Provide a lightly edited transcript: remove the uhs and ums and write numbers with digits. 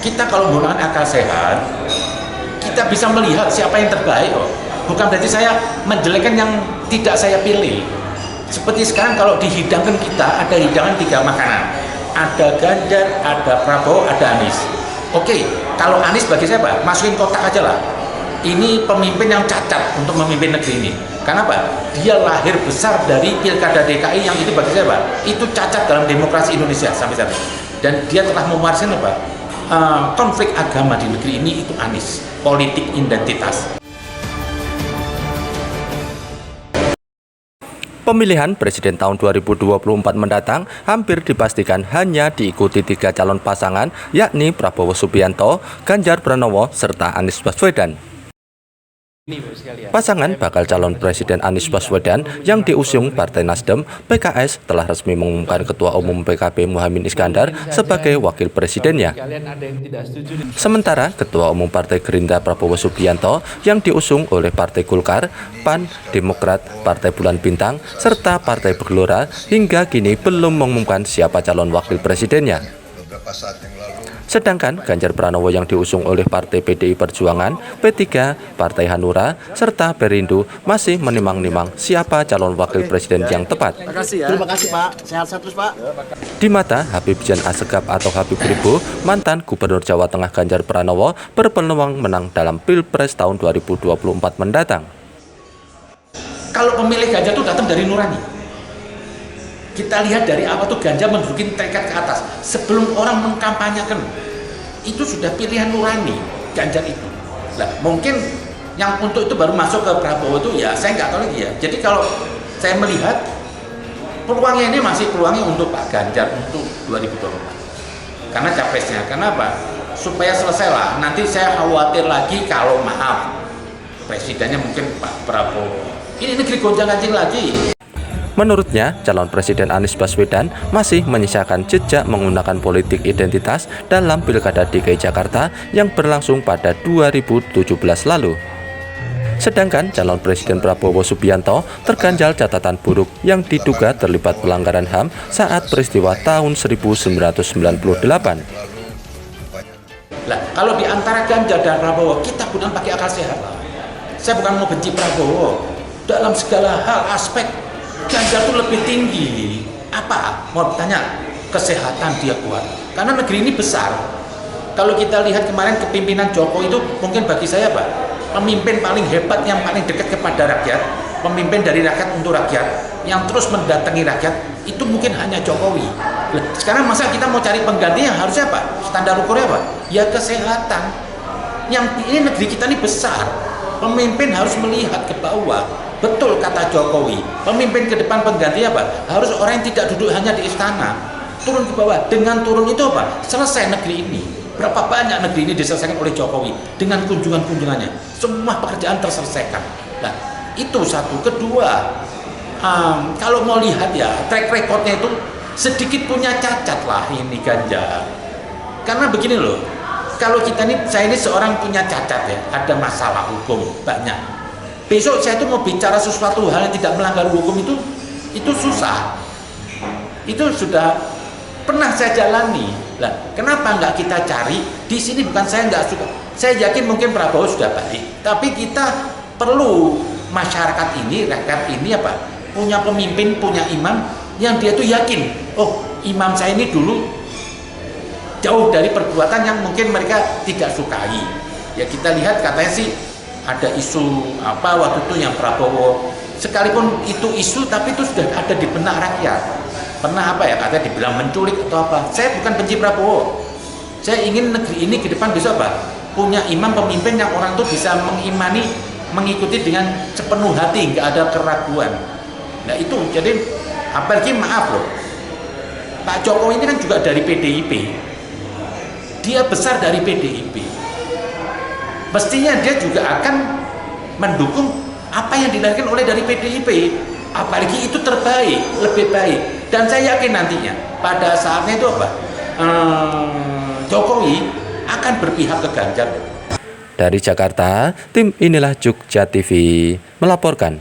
Kita kalau menggunakan akal sehat, kita bisa melihat siapa yang terbaik. Bukan berarti saya menjelekkan yang tidak saya pilih. Seperti sekarang kalau dihidangkan kita, ada hidangan 3 makanan. Ada Ganjar, ada Prabowo, ada Anies. Oke, kalau Anies bagi saya Pak, masukin kotak aja lah. Ini pemimpin yang cacat untuk memimpin negeri ini. Karena apa? Dia lahir besar dari Pilkada DKI yang itu bagi saya Pak, itu cacat dalam demokrasi Indonesia sampai saat ini. Dan dia telah mewariskan apa? Konflik agama di negeri ini itu Anies, politik identitas. Pemilihan presiden tahun 2024 mendatang hampir dipastikan hanya diikuti 3 calon pasangan, yakni Prabowo Subianto, Ganjar Pranowo, serta Anies Baswedan. Pasangan bakal calon presiden Anies Baswedan yang diusung Partai Nasdem, PKS telah resmi mengumumkan Ketua Umum PKB Muhaimin Iskandar sebagai wakil presidennya. Sementara Ketua Umum Partai Gerindra Prabowo Subianto yang diusung oleh Partai Golkar, PAN, Demokrat, Partai Bulan Bintang, serta Partai Bergelora hingga kini belum mengumumkan siapa calon wakil presidennya. Sedangkan Ganjar Pranowo yang diusung oleh Partai PDI Perjuangan, P3, Partai Hanura, serta Perindo masih menimang-nimang siapa calon wakil presiden yang tepat. Terima kasih Pak, sehat terus Pak. Di mata Habib Jan Assegaf atau Habib Ribo, mantan Gubernur Jawa Tengah Ganjar Pranowo berpeluang menang dalam Pilpres tahun 2024 mendatang. Kalau pemilih Ganjar itu datang dari nurani. Kita lihat dari apa tuh Ganjar mendudukin tekad ke atas sebelum orang mengkampanyekan, itu sudah pilihan nurani Ganjar itu. Nah, mungkin yang untuk itu baru masuk ke Prabowo itu ya saya nggak tahu lagi ya. Jadi kalau saya melihat peluangnya ini masih peluangnya untuk Pak Ganjar untuk 2024 karena capresnya. Kenapa? Supaya selesai lah. Nanti saya khawatir lagi kalau maaf presidennya mungkin Pak Prabowo. Ini negeri gonjang-ganjing lagi. Menurutnya, calon presiden Anies Baswedan masih menyisakan jejak menggunakan politik identitas dalam Pilkada DKI Jakarta yang berlangsung pada 2017 lalu. Sedangkan calon presiden Prabowo Subianto terganjal catatan buruk yang diduga terlibat pelanggaran HAM saat peristiwa tahun 1998. Nah, kalau di antara Ganjar dan Prabowo, kita gunakan pakai akal sehat. Saya bukan mau benci Prabowo. Dalam segala hal, aspek Ganjar itu lebih tinggi. Apa? Mau bertanya, kesehatan dia kuat. Karena negeri ini besar. Kalau kita lihat kemarin kepimpinan Jokowi itu mungkin bagi saya Pak, pemimpin paling hebat yang paling dekat kepada rakyat, pemimpin dari rakyat untuk rakyat, yang terus mendatangi rakyat, itu mungkin hanya Jokowi. Sekarang masa kita mau cari penggantinya harusnya apa? Standar ukurnya apa? Ya kesehatan. Yang ini negeri kita ini besar. Pemimpin harus melihat ke bawah. Betul kata Jokowi, pemimpin ke depan penggantinya apa? Harus orang yang tidak duduk hanya di istana, turun ke bawah. Dengan turun itu apa? Selesai negeri ini. Berapa banyak negeri ini diselesaikan oleh Jokowi dengan kunjungan-kunjungannya. Semua pekerjaan terselesaikan. Nah, itu satu. Kedua, kalau mau lihat ya, track recordnya itu sedikit punya cacat lah ini Ganjar. Karena begini loh, kalau saya ini seorang punya cacat ya, ada masalah hukum banyak. Besok saya tuh mau bicara sesuatu hal yang tidak melanggar hukum itu susah. Itu sudah pernah saya jalani. Lah, kenapa nggak kita cari? Di sini bukan saya nggak suka. Saya yakin mungkin Prabowo sudah baik, tapi kita perlu masyarakat ini, rakyat ini apa? Punya pemimpin, punya imam yang dia tuh yakin. Oh, imam saya ini dulu jauh dari perbuatan yang mungkin mereka tidak sukai. Ya kita lihat katanya sih ada isu apa waktu itu yang Prabowo, sekalipun itu isu tapi itu sudah ada di benak rakyat. Pernah apa ya katanya dibilang menculik atau apa. Saya bukan benci Prabowo, saya ingin negeri ini ke depan bisa apa, punya imam pemimpin yang orang tuh bisa mengimani, mengikuti dengan sepenuh hati, nggak ada keraguan. Nah itu jadi apalagi maaf loh, Pak Jokowi ini kan juga dari PDIP, dia besar dari PDIP. Mestinya dia juga akan mendukung apa yang dilahirkan oleh dari PDIP, apalagi itu terbaik, lebih baik. Dan saya yakin nantinya pada saatnya itu apa, Jokowi akan berpihak ke Ganjar. Dari Jakarta, tim Inilah Jogja TV melaporkan.